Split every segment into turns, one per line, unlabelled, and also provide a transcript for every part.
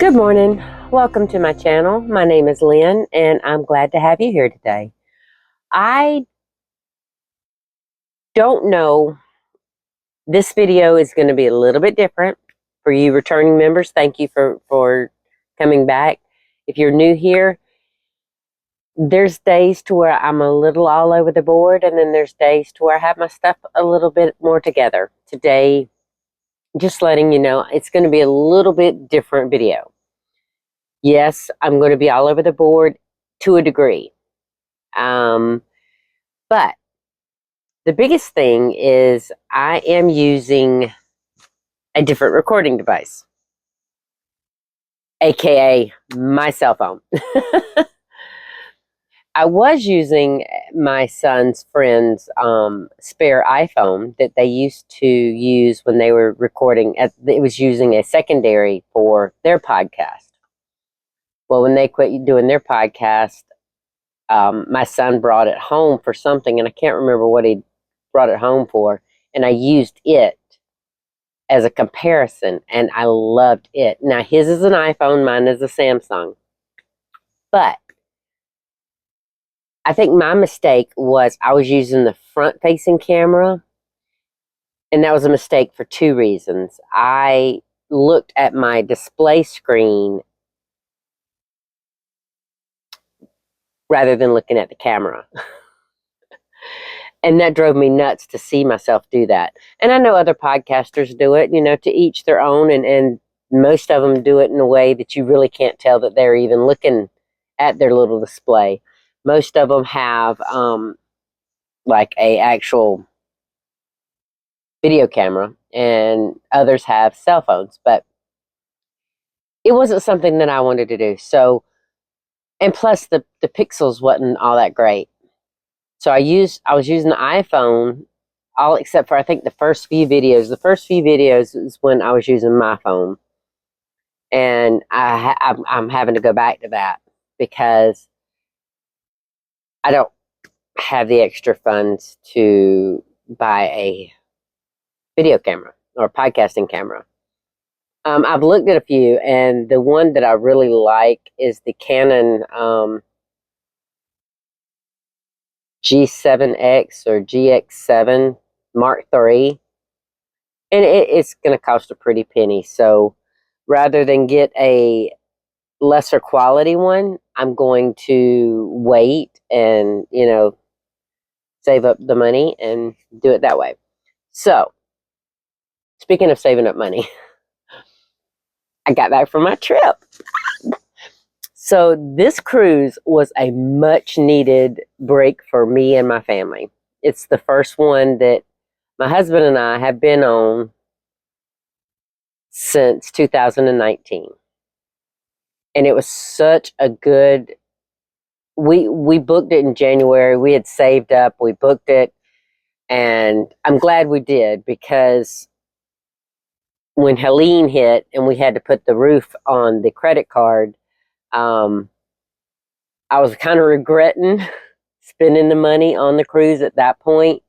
Good morning. Welcome to my channel. My name is Lynn, and I'm glad to have you here today. I don't know. This video is going to be a little bit different for you returning members. Thank you for coming back. If you're new here, there's days to where I'm a little all over the board, and then there's days to where I have my stuff a little bit more together. Today, just letting you know, it's going to be a little bit different video. Yes, I'm going to be all over the board to a degree. But the biggest thing is I am using a different recording device, aka my cell phone. I was using my son's friend's spare iPhone that they used to use when they were recording. It was using a secondary for their podcast. Well, when they quit doing their podcast, my son brought it home for something, and I can't remember what he brought it home for, and I used it as a comparison, and I loved it. Now, his is an iPhone, mine is a Samsung. But I think my mistake was I was using the front-facing camera, and that was a mistake for two reasons. I looked at my display screen rather than looking at the camera. And that drove me nuts to see myself do that. And I know other podcasters do it, to each their own. And most of them do it in a way that you really can't tell that they're even looking at their little display. Most of them have like a actual video camera, and others have cell phones. But it wasn't something that I wanted to do. So, and plus the pixels wasn't all that great. So I was using the iPhone, all except for I think the first few videos. The first few videos is when I was using my phone, and I'm having to go back to that because I don't have the extra funds to buy a video camera or a podcasting camera. I've looked at a few, and the one that I really like is the Canon G7X or GX7 Mark III, and it's going to cost a pretty penny. So rather than get a lesser quality one, I'm going to wait and, save up the money and do it that way. So speaking of saving up money, I got back from my trip. So this cruise was a much needed break for me and my family. It's the first one that my husband and I have been on since 2019. And it was such a good, we booked it in January. We had saved up, we booked it, and I'm glad we did, because when Helene hit and we had to put the roof on the credit card, I was kind of regretting spending the money on the cruise at that point,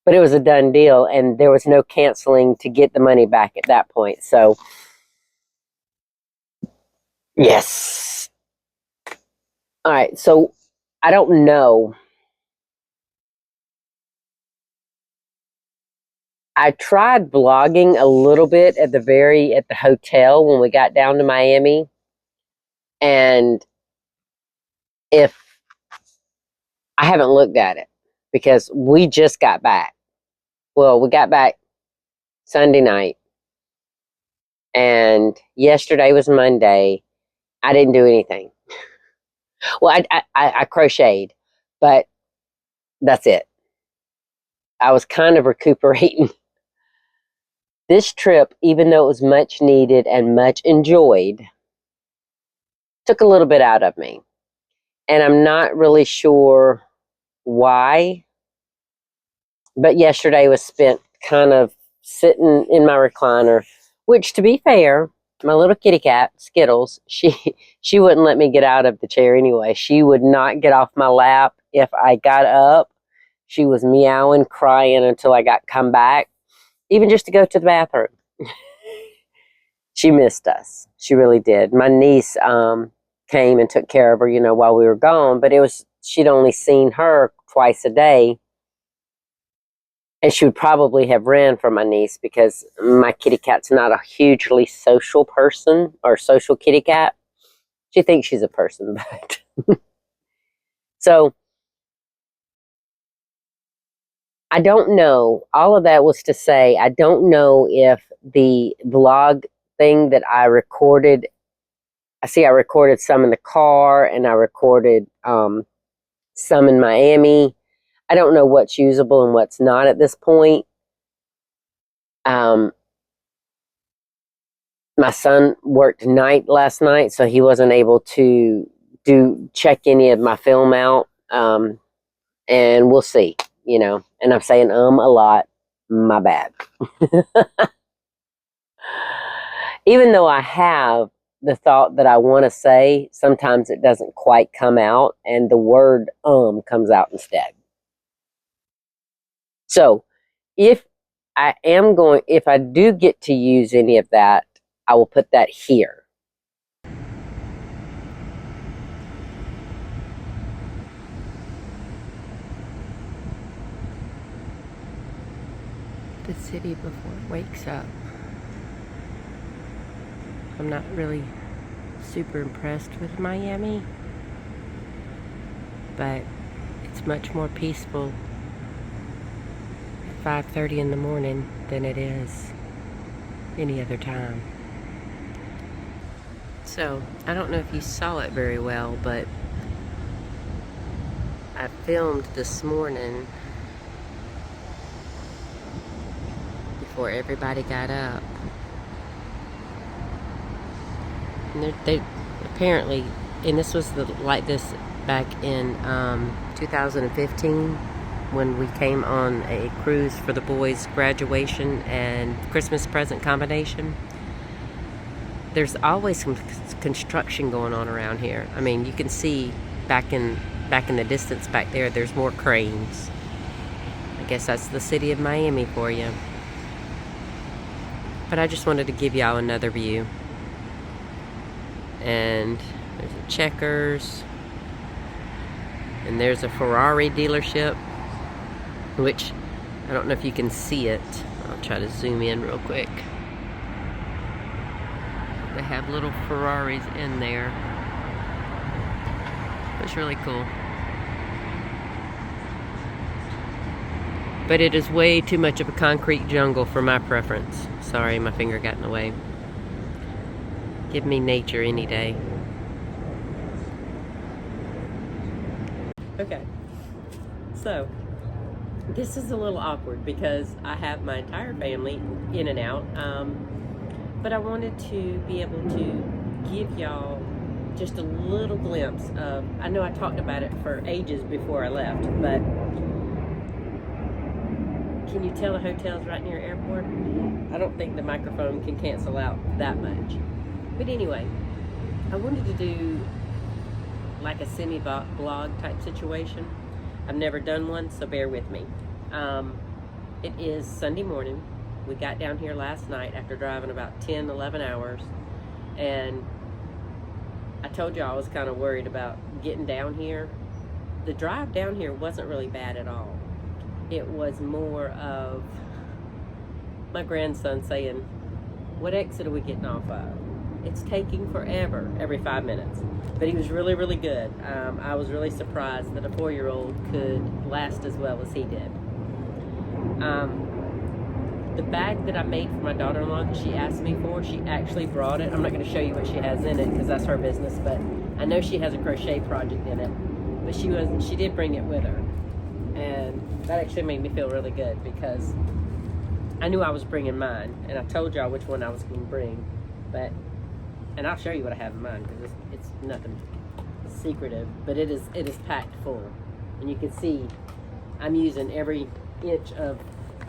but it was a done deal, and there was no canceling to get the money back at that point. So, yes. All right, so I don't know. I tried vlogging a little bit at the hotel when we got down to Miami, and if I haven't looked at it because we just got back. Well, we got back Sunday night, and yesterday was Monday. I didn't do anything. Well, I crocheted, but that's it. I was kind of recuperating. This trip, even though it was much needed and much enjoyed, took a little bit out of me. And I'm not really sure why, but yesterday was spent kind of sitting in my recliner, which, to be fair, my little kitty cat, Skittles, she wouldn't let me get out of the chair anyway. She would not get off my lap if I got up. She was meowing, crying until I come back, even just to go to the bathroom. She missed us. She really did. My niece came and took care of her, while we were gone, but she'd only seen her twice a day. And she would probably have ran from my niece because my kitty cat's not a hugely social person or social kitty cat. She thinks she's a person, but so I don't know. All of that was to say, I don't know if the vlog thing that I recorded, I recorded some in the car and I recorded some in Miami. I don't know what's usable and what's not at this point. My son worked night last night, so he wasn't able to check any of my film out. And we'll see, and I'm saying a lot. My bad. Even though I have the thought that I want to say, sometimes it doesn't quite come out and the word comes out instead. So if I do get to use any of that, I will put that here. The city before it wakes up. I'm not really super impressed with Miami, but it's much more peaceful at 5:30 in the morning than it is any other time. So, I don't know if you saw it very well, but I filmed this morning before everybody got up. And they apparently, and this was like this back in 2015 when we came on a cruise for the boys' graduation and Christmas present combination. There's always some construction going on around here. I mean, you can see back in the distance back there, there's more cranes. I guess that's the city of Miami for you. But I just wanted to give y'all another view. And there's a Checkers. And there's a Ferrari dealership, which I don't know if you can see it. I'll try to zoom in real quick. They have little Ferraris in there. It's really cool. But it is way too much of a concrete jungle for my preference. Sorry, my finger got in the way. Give me nature any day. Okay, so this is a little awkward because I have my entire family in and out, but I wanted to be able to give y'all just a little glimpse of, I know I talked about it for ages before I left, but can you tell a hotel's right near airport? I don't think the microphone can cancel out that much. But anyway, I wanted to do like a semi-vlog type situation. I've never done one, so bear with me. It is Sunday morning. We got down here last night after driving about 10, 11 hours. And I told you I was kind of worried about getting down here. The drive down here wasn't really bad at all. It was more of my grandson saying, "What exit are we getting off of? It's taking forever," every 5 minutes. But he was really, really good. I was really surprised that a 4-year-old could last as well as he did. The bag that I made for my daughter-in-law that she asked me for, she actually brought it. I'm not going to show you what she has in it because that's her business, but I know she has a crochet project in it. But she did bring it with her. And that actually made me feel really good because I knew I was bringing mine, and I told y'all which one I was going to bring. And I'll show you what I have in mind because it's nothing secretive, but it is packed full. And you can see I'm using every inch of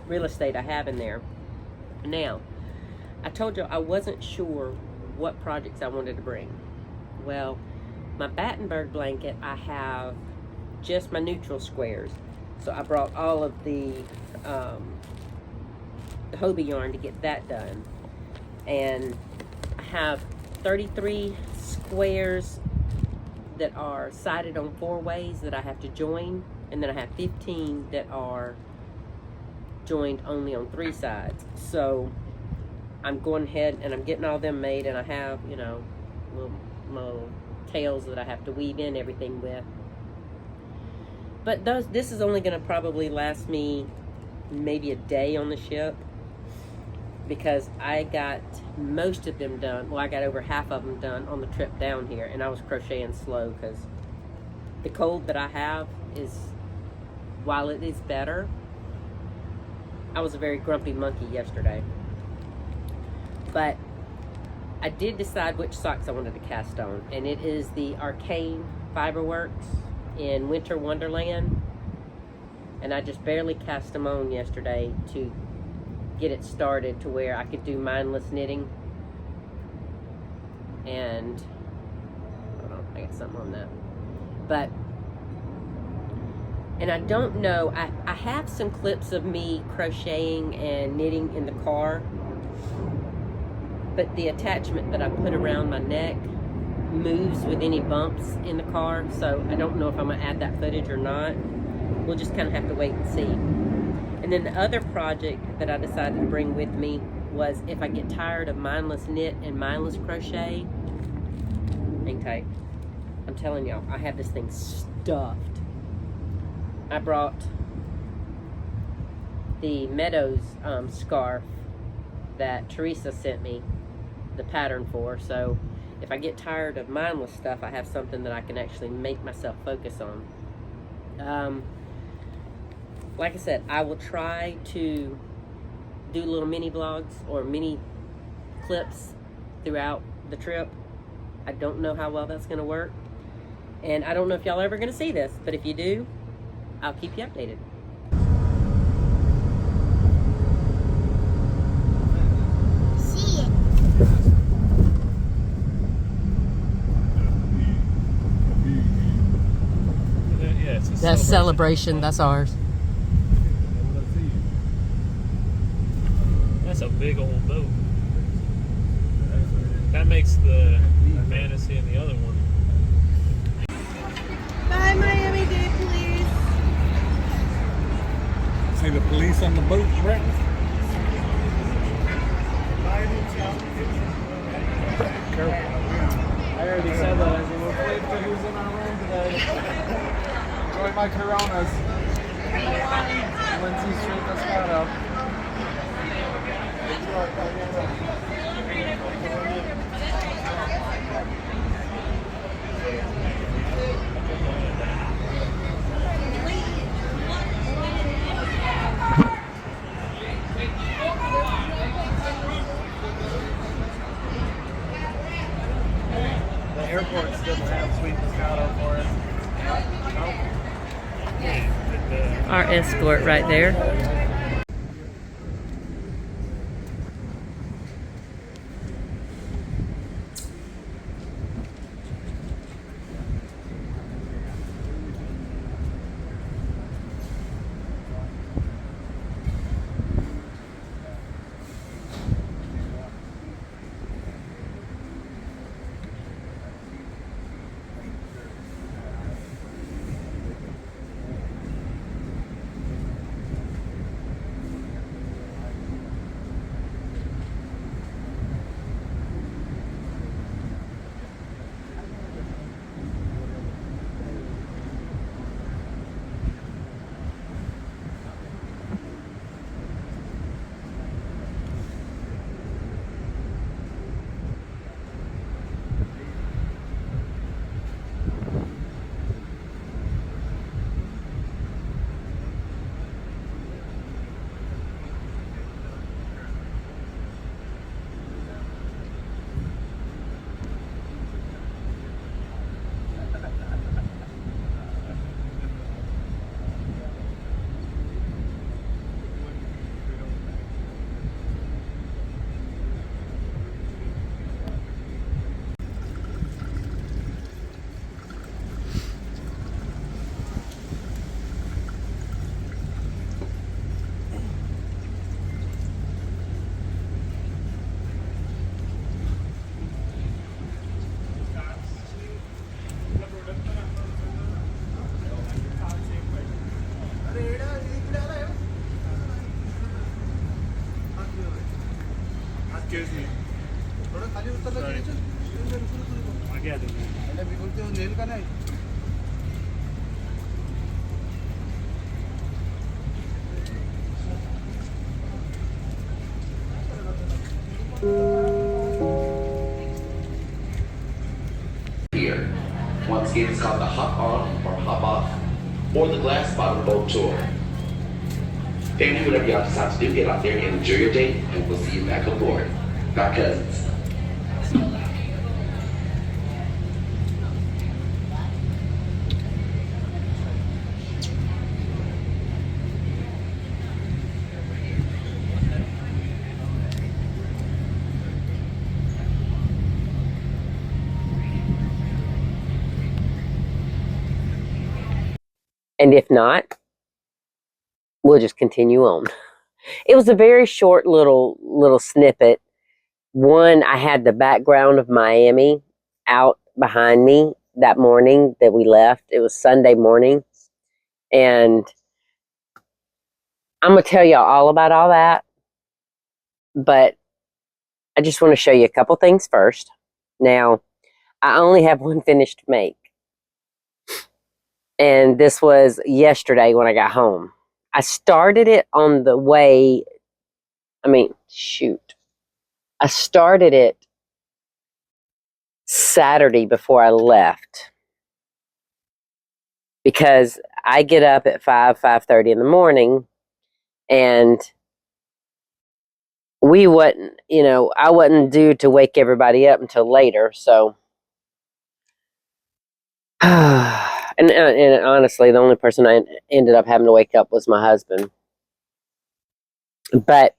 real estate I have in there. Now, I told you I wasn't sure what projects I wanted to bring. Well, my Battenberg blanket, I have just my neutral squares. So I brought all of the Hobie yarn to get that done. And I have 33 squares that are sided on 4 ways that I have to join, and then I have 15 that are joined only on 3 sides. So I'm going ahead and I'm getting all them made, and I have, you know, little tails that I have to weave in everything with. But this is only going to probably last me maybe a day on the ship, because I got most of them done. Well, I got over half of them done on the trip down here, and I was crocheting slow because the cold that I have is, while it is better, I was a very grumpy monkey yesterday. But I did decide which socks I wanted to cast on, and it is the Arcane Fiberworks in Winter Wonderland, and I just barely cast them on yesterday to get it started to where I could do mindless knitting. And hold on, I got something on that. But, and I don't know, I have some clips of me crocheting and knitting in the car, but the attachment that I put around my neck moves with any bumps in the car, so I don't know if I'm gonna add that footage or not. We'll just kind of have to wait and see. And then the other project that I decided to bring with me was, if I get tired of mindless knit and mindless crochet, hang tight, I'm telling y'all, I have this thing stuffed. I brought the Meadows scarf that Teresa sent me the pattern for, so if I get tired of mindless stuff, I have something that I can actually make myself focus on. Like I said, I will try to do little mini vlogs or mini clips throughout the trip. I don't know how well that's going to work, and I don't know if y'all are ever going to see this, but if you do, I'll keep you updated.
See it.
Yeah, it's a
That's celebration. That's ours.
That's a big old boat. That makes the fantasy and the other one.
Bye, Miami-Dade police.
See the police on the boat, Brett? Careful.
I already said that. I said, we'll play for who's in our room today. Enjoy my Coronas. Lindsay straight the spot up. The airport still doesn't have sweet Moscato for us.
Our escort right there.
hop on or hop off, or the glass bottom boat tour. Family, whatever y'all decide to do, get out there and enjoy your day, and we'll see you back aboard. Bye, cousins.
And if not, we'll just continue on. It was a very short little snippet. One, I had the background of Miami out behind me that morning that we left. It was Sunday morning. And I'm going to tell y'all all about all that. But I just want to show you a couple things first. Now, I only have one finished make. And this was yesterday when I got home. I started it on the way. I started it Saturday before I left. Because I get up at 5:30 in the morning, and I wasn't due to wake everybody up until later, so and honestly, the only person I ended up having to wake up was my husband. But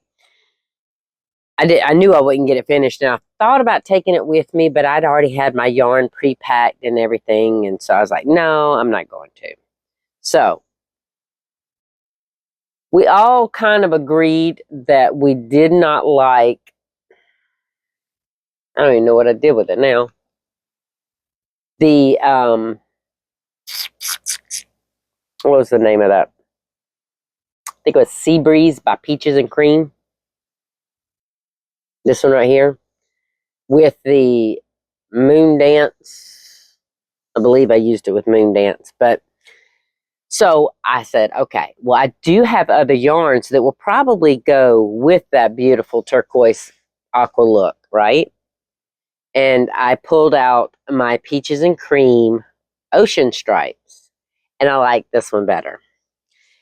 I knew I wouldn't get it finished, and I thought about taking it with me, but I'd already had my yarn pre-packed and everything, and so I was like, no, I'm not going to. So we all kind of agreed that we did not like, I don't even know what I did with it now. What was the name of that? I think it was Sea Breeze by Peaches and Cream. This one right here. With the Moon Dance. I believe I used it with Moon Dance. But so I said, okay, well, I do have other yarns that will probably go with that beautiful turquoise aqua look, right? And I pulled out my Peaches and Cream Ocean Stripes. And I like this one better.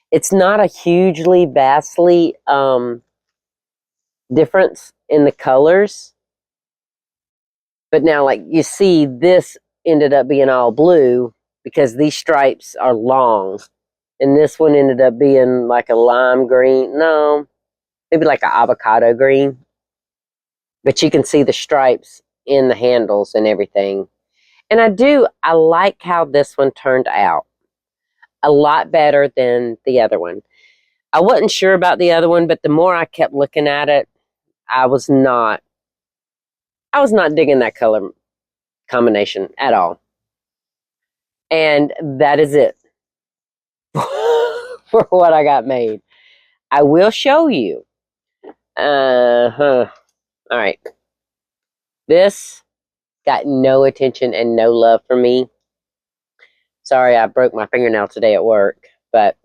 It's not a hugely, vastly difference in the colors. But now, like you see, this ended up being all blue because these stripes are long. And this one ended up being like a lime green. No, maybe like an avocado green. But you can see the stripes in the handles and everything. And I like how this one turned out. A lot better than the other one. I wasn't sure about the other one, but the more I kept looking at it, I was not digging that color combination at all. And that is it for what I got made. I will show you. All right. This got no attention and no love from me. Sorry, I broke my fingernail today at work, but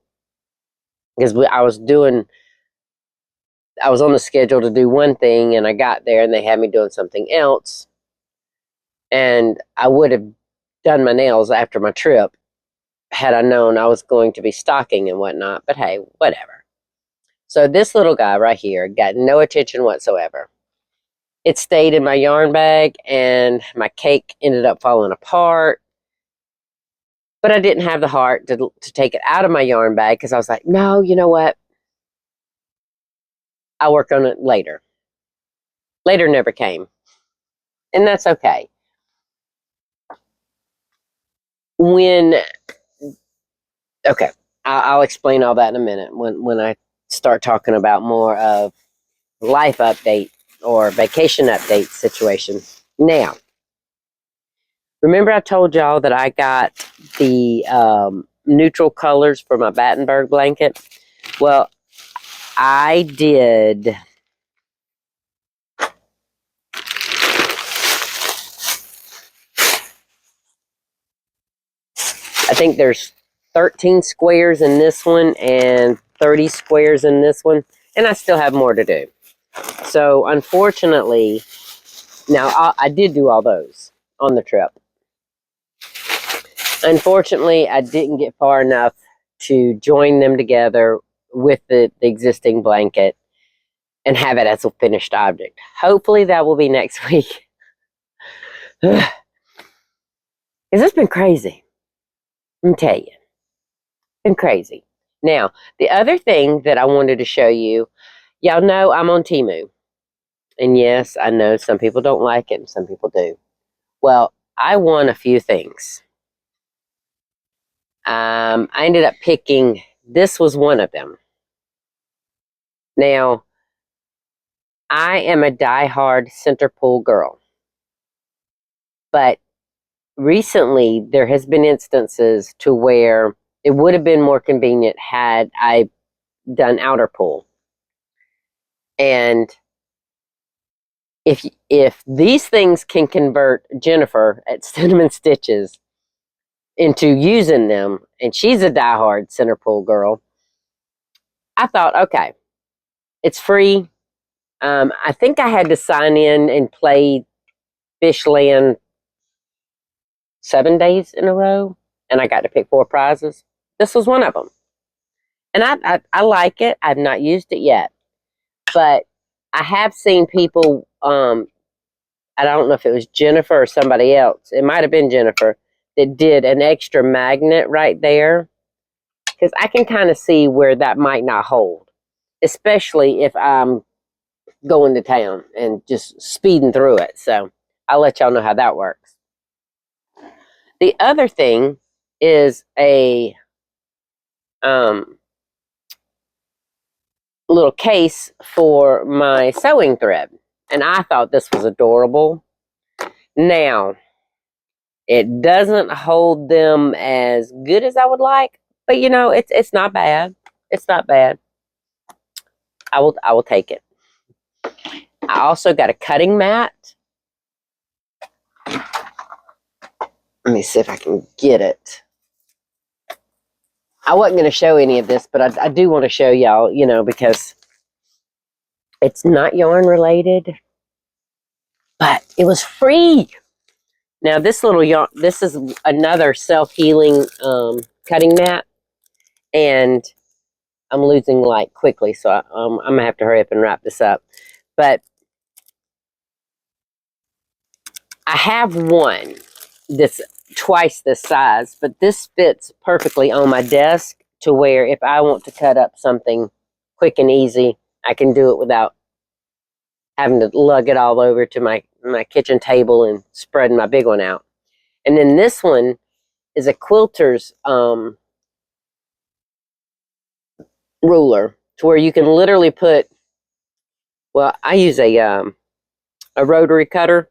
because I was on the schedule to do one thing, and I got there and they had me doing something else. And I would have done my nails after my trip had I known I was going to be stocking and whatnot. But hey, whatever. So this little guy right here got no attention whatsoever. It stayed in my yarn bag, and my cake ended up falling apart. But I didn't have the heart to take it out of my yarn bag because I was like, no, you know what? I'll work on it later. Later never came. And that's okay. Okay, I'll explain all that in a minute when I start talking about more of life update or vacation update situation. Now, remember I told y'all that I got the neutral colors for my Battenberg blanket? Well, I did. I think there's 13 squares in this one and 30 squares in this one, and I still have more to do. So, unfortunately, now I did do all those on the trip. Unfortunately, I didn't get far enough to join them together with the existing blanket and have it as a finished object. Hopefully that will be next week. Because it's been crazy. I'm tell you. Been crazy. Now, the other thing that I wanted to show you, y'all know I'm on Temu. And yes, I know some people don't like it and some people do. Well, I won a few things. I ended up picking, this was one of them. Now, I am a diehard center pull girl. But recently, there has been instances to where it would have been more convenient had I done outer pull. And if these things can convert Jennifer at Cinnamon Stitches into using them, and she's a diehard center pull girl, I thought, okay, it's free. I think I had to sign in and play Fishland 7 days in a row, and I got to pick 4 prizes. This was one of them. And I like it. I've not used it yet. But I have seen people, I don't know if it was Jennifer or somebody else. It might have been Jennifer that did an extra magnet right there. Because I can kind of see where that might not hold. Especially if I'm going to town and just speeding through it. So I'll let y'all know how that works. The other thing is a little case for my sewing thread. And I thought this was adorable. Now, it doesn't hold them as good as I would like, but you know, it's not bad. It's not bad. I will take it. I also got a cutting mat. Let me see if I can get it. I wasn't going to show any of this, but I do want to show y'all, you know, because it's not yarn related, but it was free. Now, this little yarn, this is another self-healing cutting mat, and I'm losing light quickly, so I'm going to have to hurry up and wrap this up. But I have one that's twice this size, but this fits perfectly on my desk to where if I want to cut up something quick and easy, I can do it without having to lug it all over to my kitchen table and spreading my big one out. And then this one is a quilter's ruler to where you can literally put, well, I use a rotary cutter.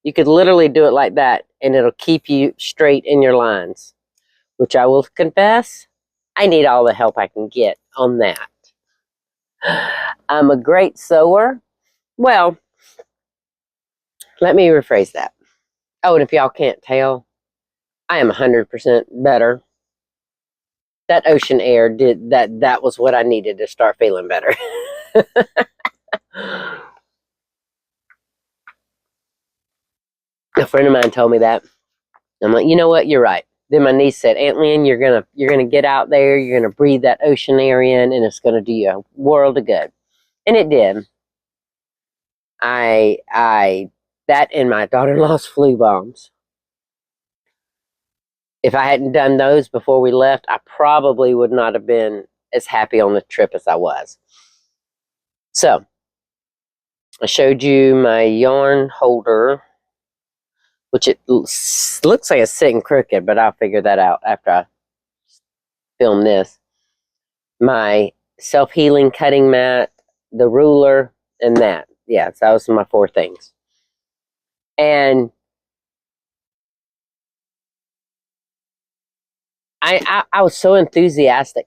You could literally do it like that, and it'll keep you straight in your lines, which I will confess, I need all the help I can get on that. I'm a great sewer. Well, let me rephrase that. Oh, and if y'all can't tell, I am 100% better. That ocean air did that. That was what I needed to start feeling better. A friend of mine told me that. I'm like, you know what? You're right. Then my niece said, Aunt Lynn, you're gonna get out there. You're gonna breathe that ocean air in, and it's gonna do you a world of good. And it did. That and my daughter-in-law's flu bombs. If I hadn't done those before we left, I probably would not have been as happy on the trip as I was. So, I showed you my yarn holder, which it looks like it's sitting crooked, but I'll figure that out after I film this. My self-healing cutting mat, the ruler, and that. Yeah, so those are my 4 things. And I was so enthusiastic,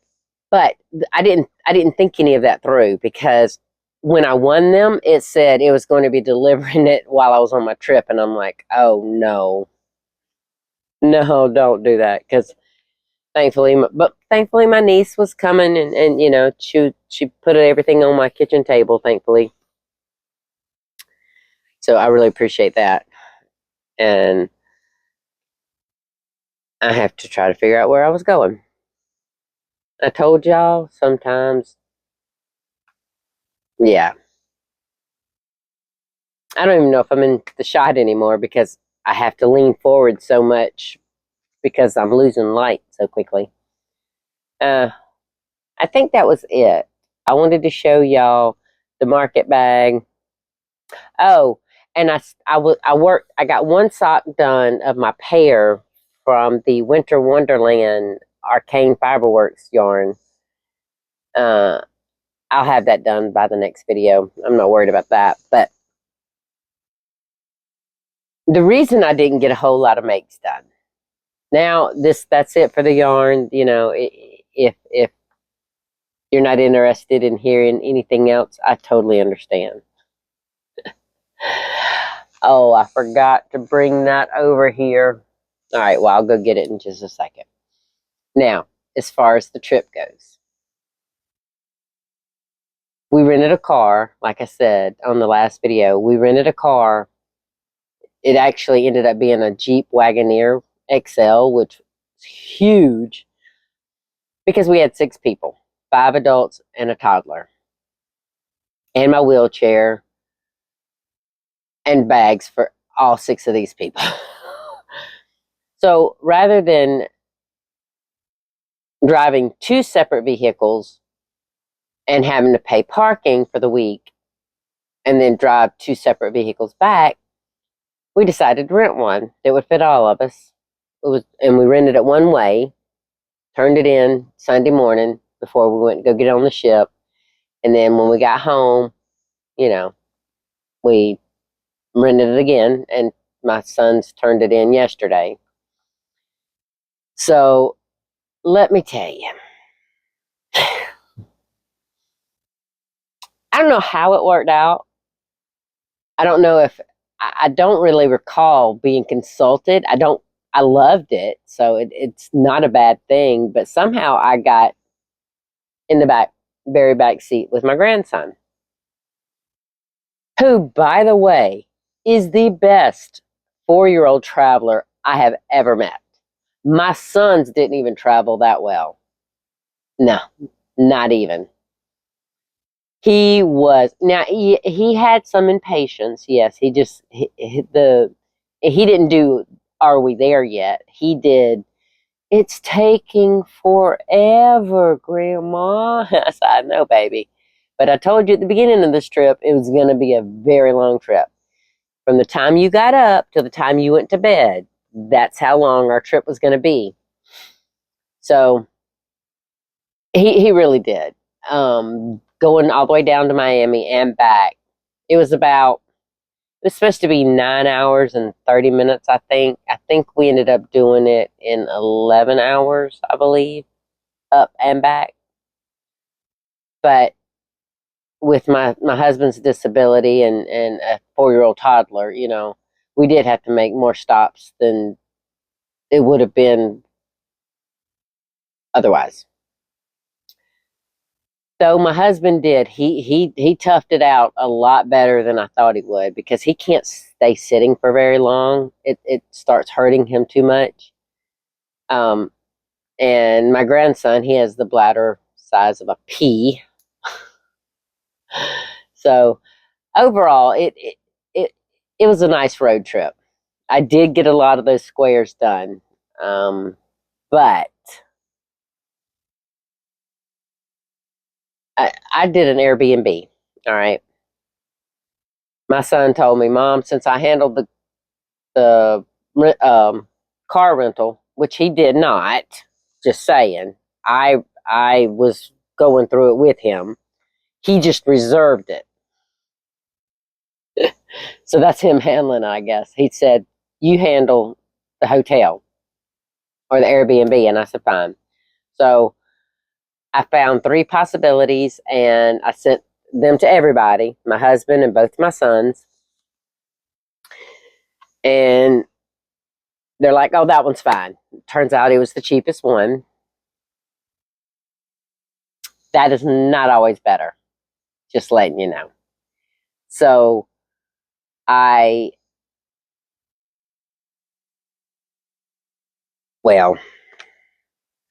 but I didn't think any of that through, because when I won them, it said it was going to be delivering it while I was on my trip, and I'm like, oh no, don't do that, because thankfully my niece was coming, and you know, she put everything on my kitchen table, thankfully. So I really appreciate that, and I have to try to figure out where I was going. I told y'all sometimes, yeah. I don't even know if I'm in the shot anymore because I have to lean forward so much because I'm losing light so quickly. I think that was it. I wanted to show y'all the market bag. Oh, and I got one sock done of my pair from the Winter Wonderland Arcane Fiberworks yarn. Uh, I'll have that done by the next video. I'm not worried about that. But the reason I didn't get a whole lot of makes done. Now that's it for the yarn. You know, if you're not interested in hearing anything else, I totally understand. Oh, I forgot to bring that over here. All right, well, I'll go get it in just a second. Now, as far as the trip goes, we rented a car, like I said on the last video. We rented a car. It actually ended up being a Jeep Wagoneer XL, which is huge because we had 6 people, 5 adults and a toddler, and my wheelchair and bags for all 6 of these people. So rather than driving 2 separate vehicles and having to pay parking for the week and then drive 2 separate vehicles back, we decided to rent one that would fit all of us. And we rented it one way, turned it in Sunday morning before we went to go get on the ship. And then when we got home, you know, we rented it again, and my sons turned it in yesterday. So let me tell you, I don't know how it worked out. I don't know if I don't really recall being consulted. I loved it, so it's not a bad thing. But somehow I got in the very back seat with my grandson, who, by the way, is the best 4-year-old traveler I have ever met. My sons didn't even travel that well. No, not even. He had some impatience. Yes, he didn't do "Are we there yet?" He did. It's taking forever, Grandma. I said, I know, baby. But I told you at the beginning of this trip, it was going to be a very long trip. From the time you got up to the time you went to bed, that's how long our trip was going to be. So he really did. Going all the way down to Miami and back, it was supposed to be 9 hours and 30 minutes, I think. I think we ended up doing it in 11 hours, I believe, up and back. But with my husband's disability and a 4-year-old toddler, you know, we did have to make more stops than it would have been otherwise. So my husband did. He toughed it out a lot better than I thought he would because he can't stay sitting for very long. It starts hurting him too much. Um, and my grandson, he has the bladder size of a pea. So overall, it it was a nice road trip. I did get a lot of those squares done, but I did an Airbnb. All right. My son told me, Mom, since I handled the car rental, which he did not. Just saying, I was going through it with him. He just reserved it, so that's him handling it, I guess. He said, "You handle the hotel or the Airbnb," and I said, "Fine." So I found 3 possibilities, and I sent them to everybody, my husband and both my sons, and they're like, "Oh, that one's fine." Turns out it was the cheapest one. That is not always better. Just letting you know. So I Well,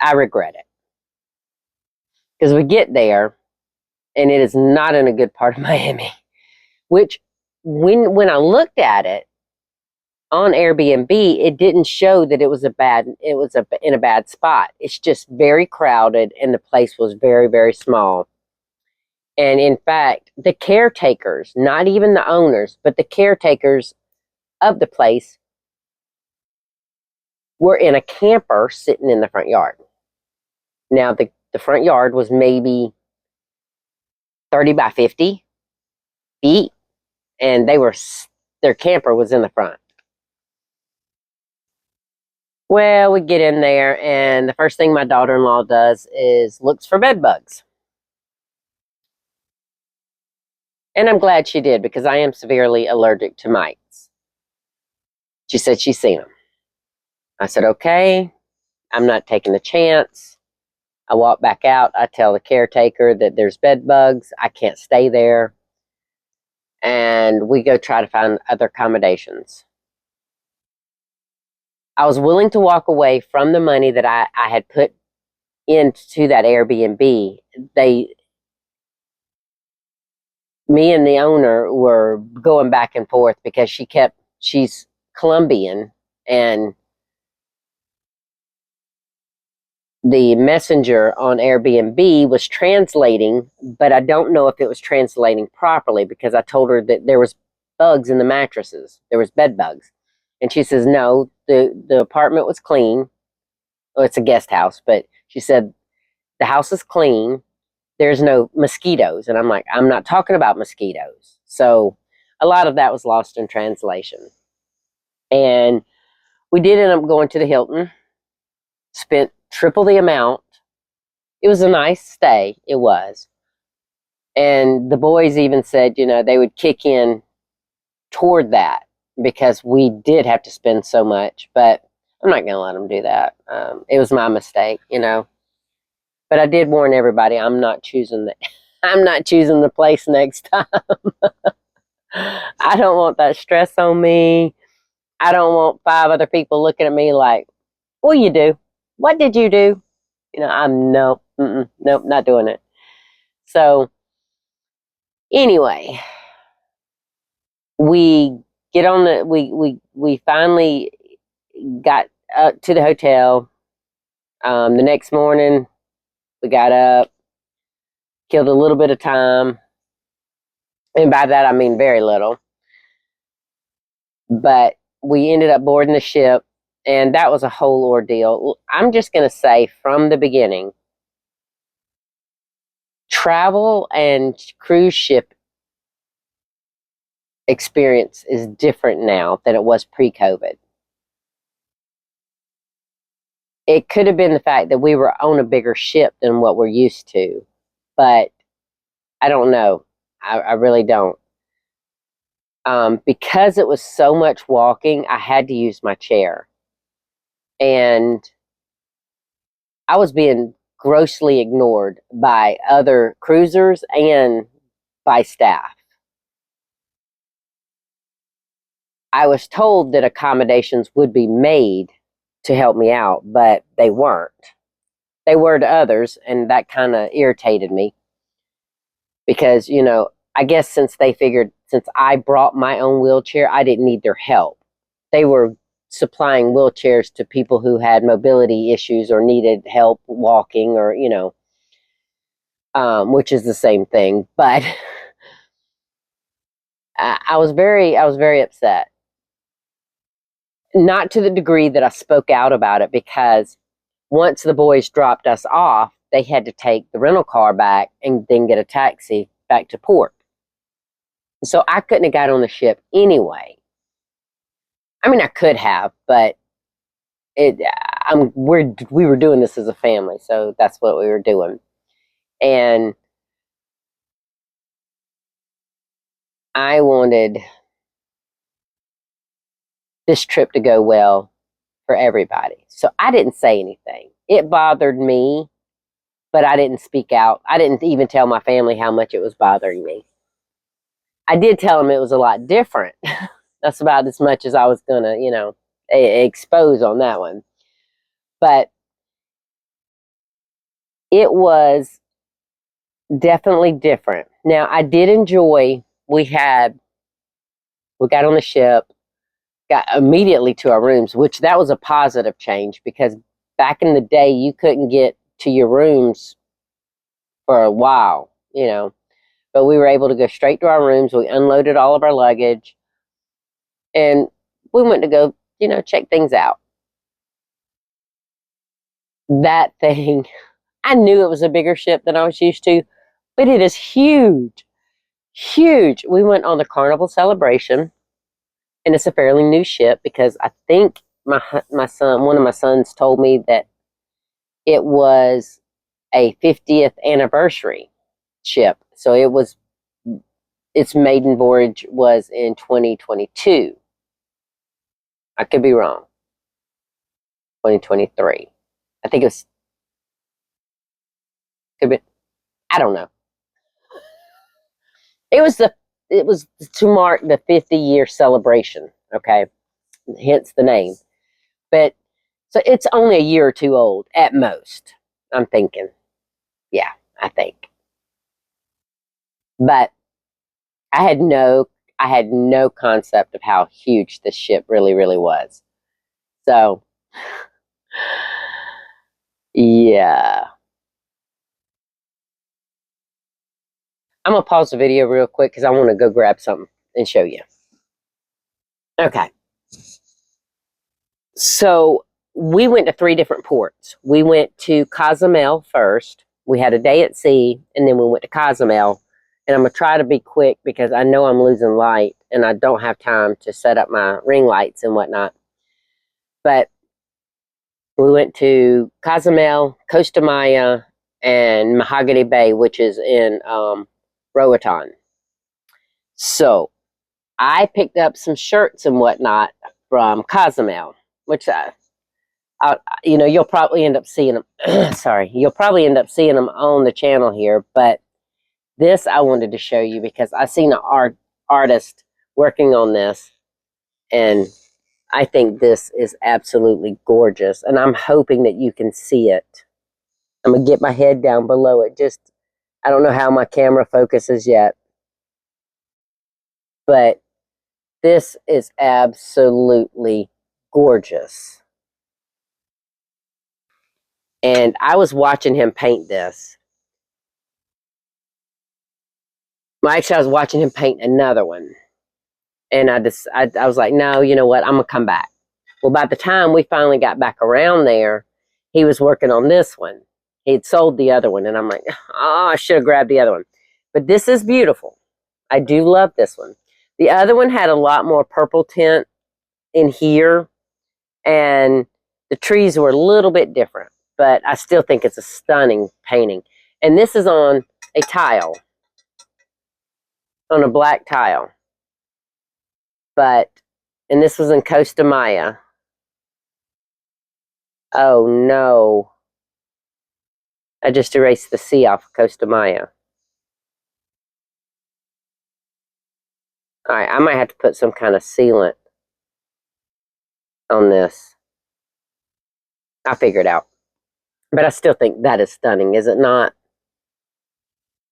I regret it. Because we get there, and it is not in a good part of Miami. Which, when I looked at it on Airbnb, it didn't show that it was in a bad spot. It's just very crowded, and the place was very, very small. And in fact, the caretakers, not even the owners, but the caretakers of the place were in a camper sitting in the front yard. Now, the front yard was maybe 30 by 50 feet, and their camper was in the front. Well, we get in there, and the first thing my daughter-in-law does is looks for bed bugs. And I'm glad she did, because I am severely allergic to mites. She said she's seen them. I said, okay, I'm not taking the chance. I walk back out. I tell the caretaker that there's bed bugs. I can't stay there. And we go try to find other accommodations. I was willing to walk away from the money that I had put into that Airbnb. Me and the owner were going back and forth because she's Colombian, and the messenger on Airbnb was translating, but I don't know if it was translating properly, because I told her that there was bugs in the mattresses. There was bed bugs. And she says, no, the apartment was clean. Well, it's a guest house, but she said, the house is clean. There's no mosquitoes. And I'm like, I'm not talking about mosquitoes. So a lot of that was lost in translation. And we did end up going to the Hilton, spent triple the amount. It was a nice stay. It was. And the boys even said, they would kick in toward that, because we did have to spend so much. But I'm not going to let them do that. It was my mistake, But I did warn everybody, I'm not choosing the place next time. I don't want that stress on me. I don't want 5 other people looking at me like, what you do? What did you do? Nope, not doing it. So anyway, we get on we finally got up to the hotel. The next morning, we got up, killed a little bit of time, and by that I mean very little. But we ended up boarding the ship, and that was a whole ordeal. I'm just going to say from the beginning, travel and cruise ship experience is different now than it was pre-COVID. It could have been the fact that we were on a bigger ship than what we're used to, but I don't know. I really don't. Because it was so much walking, I had to use my chair. And I was being grossly ignored by other cruisers and by staff. I was told that accommodations would be made to help me out, but they weren't. They were to others, and that kind of irritated me. Because, I guess since I brought my own wheelchair, I didn't need their help. They were supplying wheelchairs to people who had mobility issues or needed help walking, or, which is the same thing. But I was very upset. Not to the degree that I spoke out about it, because once the boys dropped us off, they had to take the rental car back and then get a taxi back to port. So I couldn't have got on the ship anyway. I mean, I could have, but we were doing this as a family, so that's what we were doing. And I wanted this trip to go well for everybody. So I didn't say anything. It bothered me, but I didn't speak out. I didn't even tell my family how much it was bothering me. I did tell them it was a lot different. That's about as much as I was going to, expose on that one. But it was definitely different. Now, I did enjoy, we got on the ship, got immediately to our rooms, which that was a positive change because back in the day, you couldn't get to your rooms for a while, you know. But we were able to go straight to our rooms. We unloaded all of our luggage and we went to go, you know, check things out. That thing, I knew it was a bigger ship than I was used to, but it is huge, huge. We went on the Carnival Celebration, and it's a fairly new ship because I think my son, one of my sons, told me that it was a 50th anniversary ship. So its maiden voyage was in 2022. I could be wrong. 2023. I think could be, I don't know. It was to mark the 50-year celebration, okay? Hence the name. But so it's only a year or two old at most. I'm thinking. Yeah, I think. But I had no concept of how huge this ship really, really was. So yeah. I'm gonna pause the video real quick because I want to go grab something and show you. Okay. So we went to 3 different ports. We went to Cozumel first. We had a day at sea, and then we went to Cozumel. And I'm going to try to be quick because I know I'm losing light, and I don't have time to set up my ring lights and whatnot. But we went to Cozumel, Costa Maya, and Mahogany Bay, which is in Roatan. So I picked up some shirts and whatnot from Cozumel, which you know, you'll probably end up seeing them. Sorry, you'll probably end up seeing them on the channel here. But this I wanted to show you because I seen an artist working on this, and I think this is absolutely gorgeous. And I'm hoping that you can see it. I'm gonna get my head down below it. I don't know how my camera focuses yet, but this is absolutely gorgeous. And I was watching him paint this. Well, actually, I was watching him paint another one. And I was like, no, you know what? I'm going to come back. Well, by the time we finally got back around there, he was working on this one. He'd sold the other one. And I'm like, oh, I should have grabbed the other one. But this is beautiful. I do love this one. The other one had a lot more purple tint in here. And the trees were a little bit different. But I still think it's a stunning painting. And this is on a tile. On a black tile. And this was in Costa Maya. Oh no. I just erased the C off of Costa Maya. Alright, I might have to put some kind of sealant on this. I'll figure it out. But I still think that is stunning, is it not?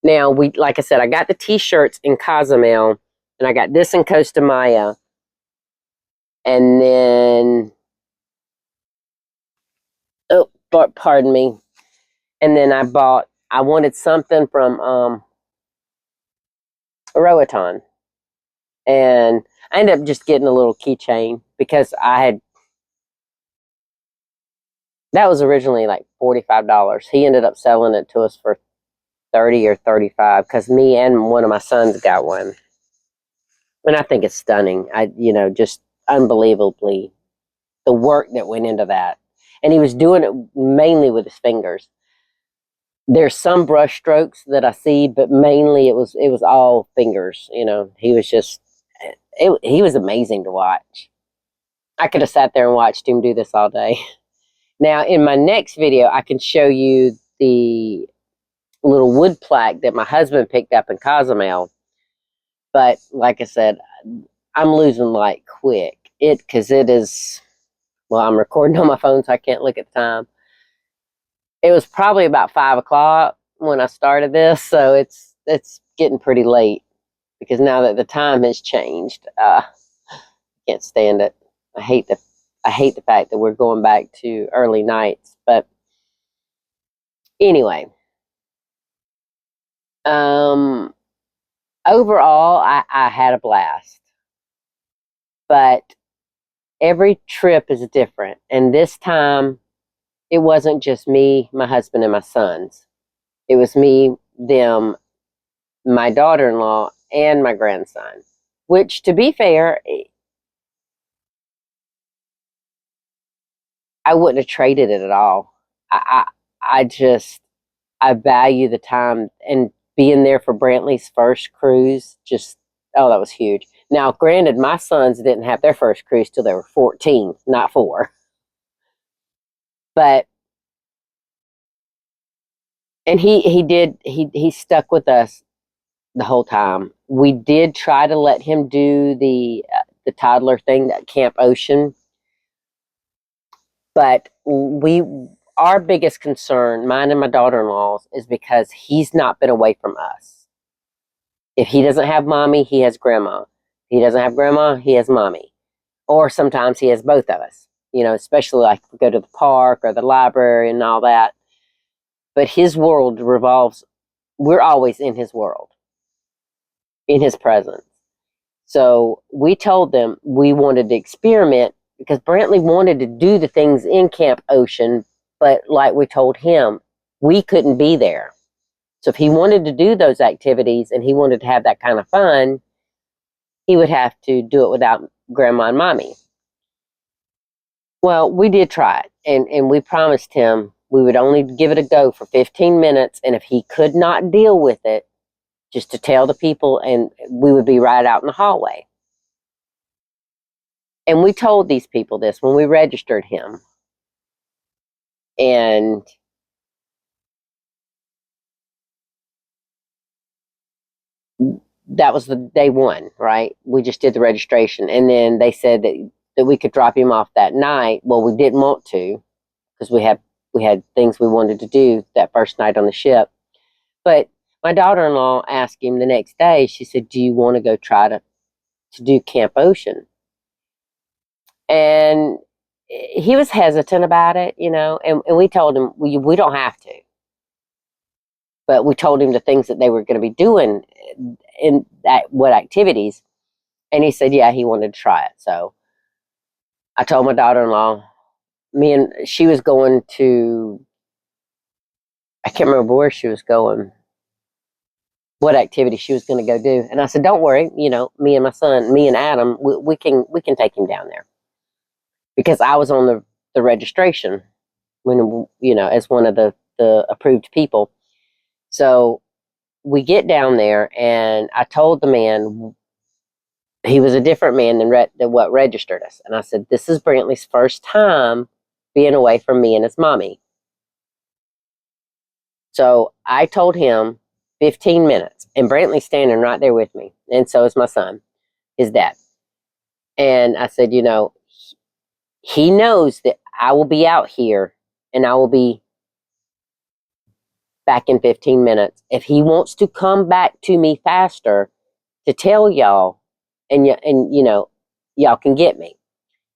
Now, like I said, I got the t-shirts in Cozumel, and I got this in Costa Maya. And then, oh, pardon me. And then I wanted something from Roatan. And I ended up just getting a little keychain because that was originally like $45. He ended up selling it to us for $30 or $35 because me and one of my sons got one. And I think it's stunning. Just unbelievably the work that went into that. And he was doing it mainly with his fingers. There's some brush strokes that I see, but mainly it was all fingers. He was amazing to watch. I could have sat there and watched him do this all day. Now, in my next video, I can show you the little wood plaque that my husband picked up in Cozumel. But like I said, I'm losing light quick. Because it is Well, I'm recording on my phone, so I can't look at the time. It was probably about 5 o'clock when I started this, so it's getting pretty late because now that the time has changed, I can't stand it. I hate the fact that we're going back to early nights. But anyway, um, overall, I had a blast. But every trip is different, and this time it wasn't just me, my husband, and my sons. It was me, them, my daughter-in-law, and my grandson. Which, to be fair, I wouldn't have traded it at all. I just I value the time and being there for Brantley's first cruise. Just that was huge. Now, granted, my sons didn't have their first cruise till they were 14, not 4. But and he stuck with us the whole time. We did try to let him do the toddler thing, that Camp Ocean, but our biggest concern, mine and my daughter-in-law's, is because he's not been away from us. If he doesn't have mommy, he has grandma. If he doesn't have grandma, he has mommy. Or sometimes he has both of us, especially like if we go to the park or the library and all that. But his world revolves, we're always in his world, in his presence. So we told them we wanted to experiment because Brantley wanted to do the things in Camp Ocean, but like we told him, we couldn't be there. So if he wanted to do those activities and he wanted to have that kind of fun, he would have to do it without grandma and mommy. Well, we did try it, and we promised him we would only give it a go for 15 minutes, and if he could not deal with it, just to tell the people, and we would be right out in the hallway. And we told these people this when we registered him. And that was the day one, right? We just did the registration. And then they said that we could drop him off that night. Well, we didn't want to because we had things we wanted to do that first night on the ship. But my daughter-in-law asked him the next day, she said, do you want to go try to do Camp Ocean? And he was hesitant about it, and we told him we don't have to. But we told him the things that they were going to be doing in that, what activities. And he said, yeah, he wanted to try it. So I told my daughter-in-law, she was going to, I can't remember where she was going, what activity she was going to go do. And I said, don't worry, me and my son, me and Adam, we can take him down there. Because I was on the registration when, as one of the approved people. So we get down there, and I told the man, he was a different man than what registered us. And I said, this is Brantley's first time being away from me and his mommy. So I told him 15 minutes, and Brantley's standing right there with me. And so is my son, his dad. And I said, he knows that I will be out here and I will be back in 15 minutes. If he wants to come back to me faster to tell y'all, and y'all can get me.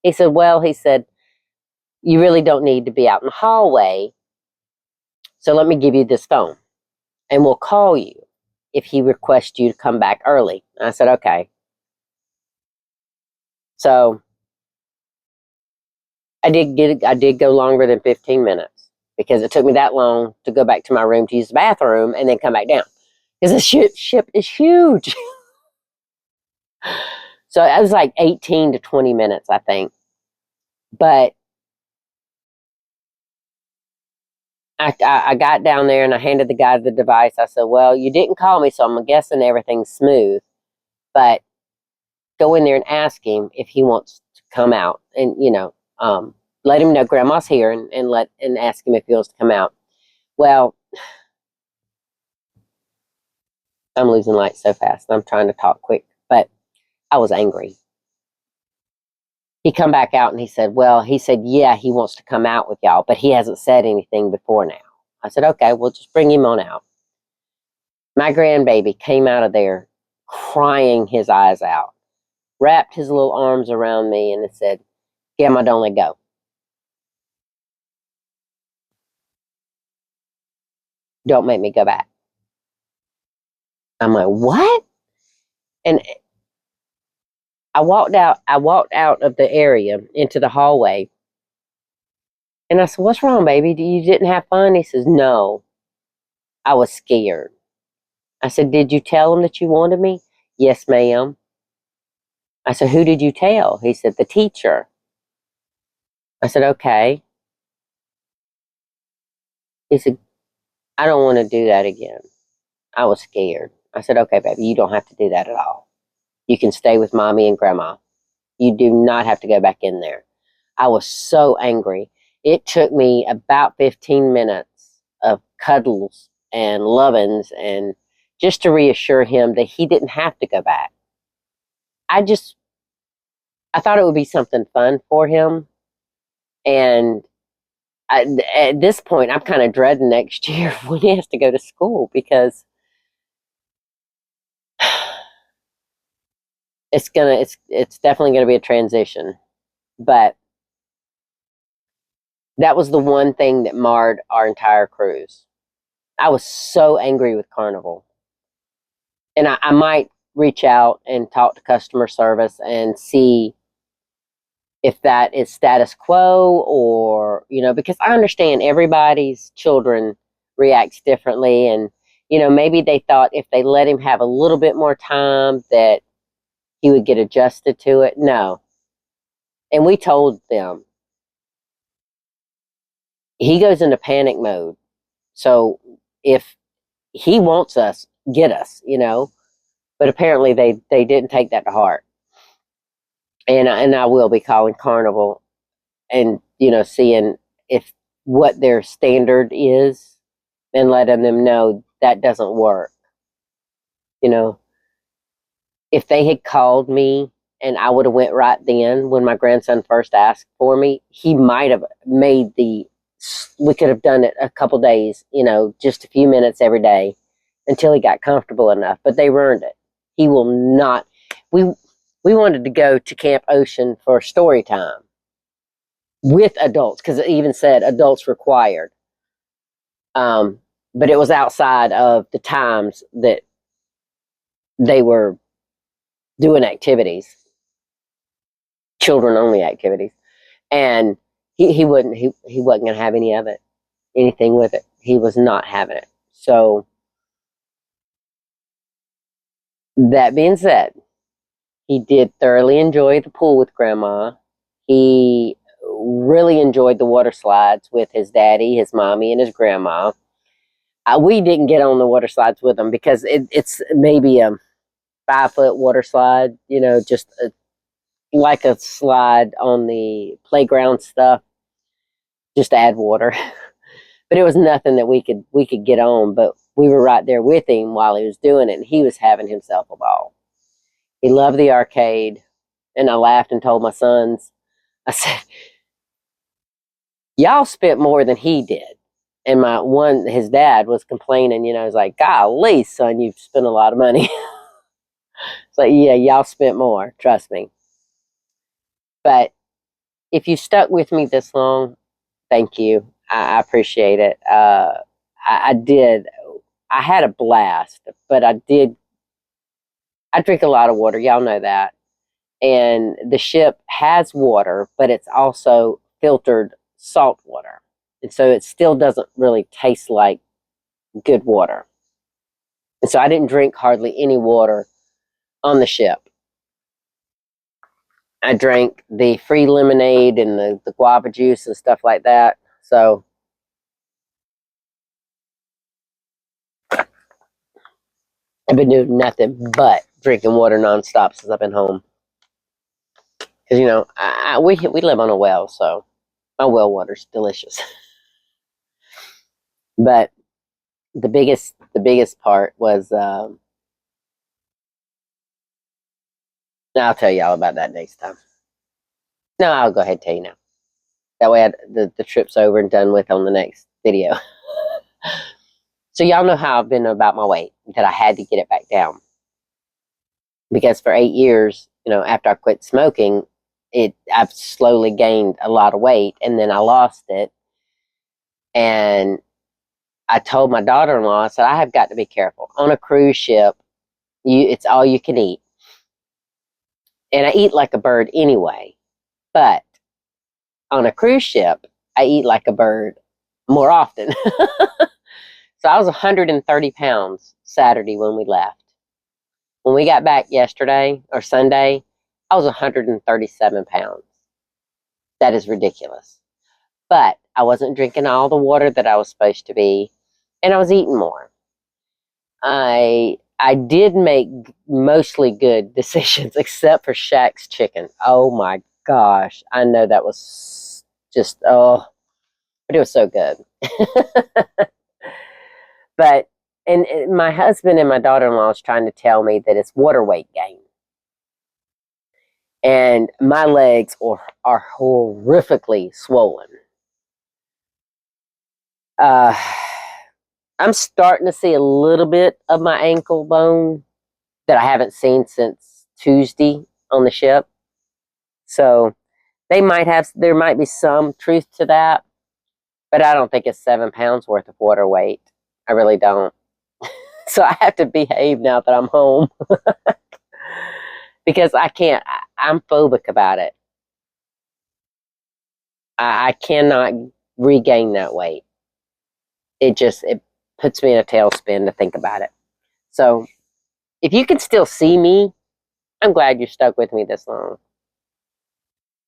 He said, you really don't need to be out in the hallway. So let me give you this phone and we'll call you if he requests you to come back early. And I said, okay. So I did go longer than 15 minutes because it took me that long to go back to my room to use the bathroom and then come back down. Because the ship is huge. So it was like 18 to 20 minutes, I think. But I got down there and I handed the guy the device. I said, well, you didn't call me, so I'm guessing everything's smooth. But go in there and ask him if he wants to come out. And, let him know Grandma's here and ask him if he wants to come out. Well, I'm losing light so fast. I'm trying to talk quick. But I was angry. he come back out and he said, well, he said, yeah, he wants to come out with y'all, but he hasn't said anything before now. I said, okay, we'll just bring him on out. My grandbaby came out of there crying his eyes out, wrapped his little arms around me and said, Grandma, don't let go. Don't make me go back. I'm like, what? And I walked out of the area into the hallway. And I said, what's wrong, baby? You didn't have fun? He says, no, I was scared. I said, did you tell him that you wanted me? Yes, ma'am. I said, who did you tell? He said, the teacher. I said, okay. He said, I don't want to do that again. I was scared. I said, okay, baby, you don't have to do that at all. You can stay with mommy and grandma. You do not have to go back in there. I was so angry. It took me about 15 minutes of cuddles and lovings and just to reassure him that he didn't have to go back. I thought it would be something fun for him. And at this point, I'm kind of dreading next year when he has to go to school because it's definitely gonna be a transition. But that was the one thing that marred our entire cruise. I was so angry with Carnival. And I might reach out and talk to customer service and see if that is status quo or, because I understand everybody's children reacts differently. And, maybe they thought if they let him have a little bit more time that he would get adjusted to it. No. And we told them he goes into panic mode. So if he wants us, get us. But apparently they didn't take that to heart. And I will be calling Carnival and seeing if what their standard is and letting them know that doesn't work. You know, if they had called me and I would have went right then when my grandson first asked for me, he might have made we could have done it a couple days, just a few minutes every day until he got comfortable enough. But they ruined it. He will not. We we wanted to go to Camp Ocean for story time with adults because it even said adults required. But it was outside of the times that they were doing activities, children only activities, and he wouldn't he wasn't going to have anything with it. He was not having it. So that being said, he did thoroughly enjoy the pool with Grandma. He really enjoyed the water slides with his daddy, his mommy, and his grandma. We didn't get on the water slides with him because it's maybe a 5-foot water slide, just like a slide on the playground stuff, just to add water. But it was nothing that we could get on. But we were right there with him while he was doing it, and he was having himself a ball. He loved the arcade, and I laughed and told my sons, I said, y'all spent more than he did. And his dad was complaining, he's like, golly, son, you've spent a lot of money. It's like, yeah, y'all spent more, trust me. But if you stuck with me this long, thank you. I appreciate it. I did. I had a blast, but I drink a lot of water. Y'all know that. And the ship has water, but it's also filtered salt water. And so it still doesn't really taste like good water. And so I didn't drink hardly any water on the ship. I drank the free lemonade and the guava juice and stuff like that. So I've been doing nothing but drinking water nonstop since I've been home. Because we live on a well, so my well water's delicious. But the biggest part was I'll tell y'all about that next time. No, I'll go ahead and tell you now. That way the trip's over and done with on the next video. So y'all know how I've been about my weight, that I had to get it back down. Because for 8 years, after I quit smoking, I've slowly gained a lot of weight, and then I lost it. And I told my daughter-in-law, I said, I have got to be careful. On a cruise ship, it's all you can eat. And I eat like a bird anyway. But on a cruise ship, I eat like a bird more often. So I was 130 pounds Saturday when we left. When we got back yesterday or Sunday, I was 137 pounds. That is ridiculous. But I wasn't drinking all the water that I was supposed to be, and I was eating more. I did make mostly good decisions, except for Shaq's chicken. Oh my gosh. I know that was just, but it was so good. But, and my husband and my daughter-in-law is trying to tell me that it's water weight gain. And my legs are horrifically swollen. I'm starting to see a little bit of my ankle bone that I haven't seen since Tuesday on the ship. So there might be some truth to that, but I don't think it's 7 pounds worth of water weight. I really don't. So I have to behave now that I'm home because I can't. I'm phobic about it. I cannot regain that weight. It puts me in a tailspin to think about it. So if you can still see me, I'm glad you stuck with me this long.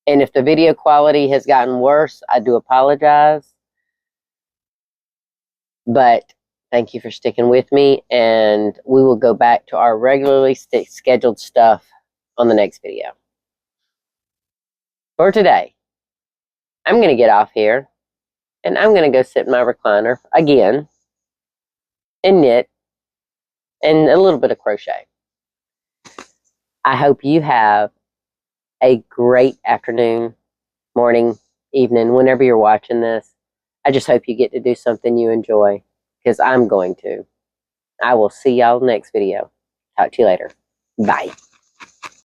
And if the video quality has gotten worse, I do apologize. But thank you for sticking with me, and we will go back to our regularly scheduled stuff on the next video. For today, I'm going to get off here, and I'm going to go sit in my recliner again and knit and a little bit of crochet. I hope you have a great afternoon, morning, evening, whenever you're watching this. I just hope you get to do something you enjoy, because I'm going to. I will see y'all next video. Talk to you later. Bye.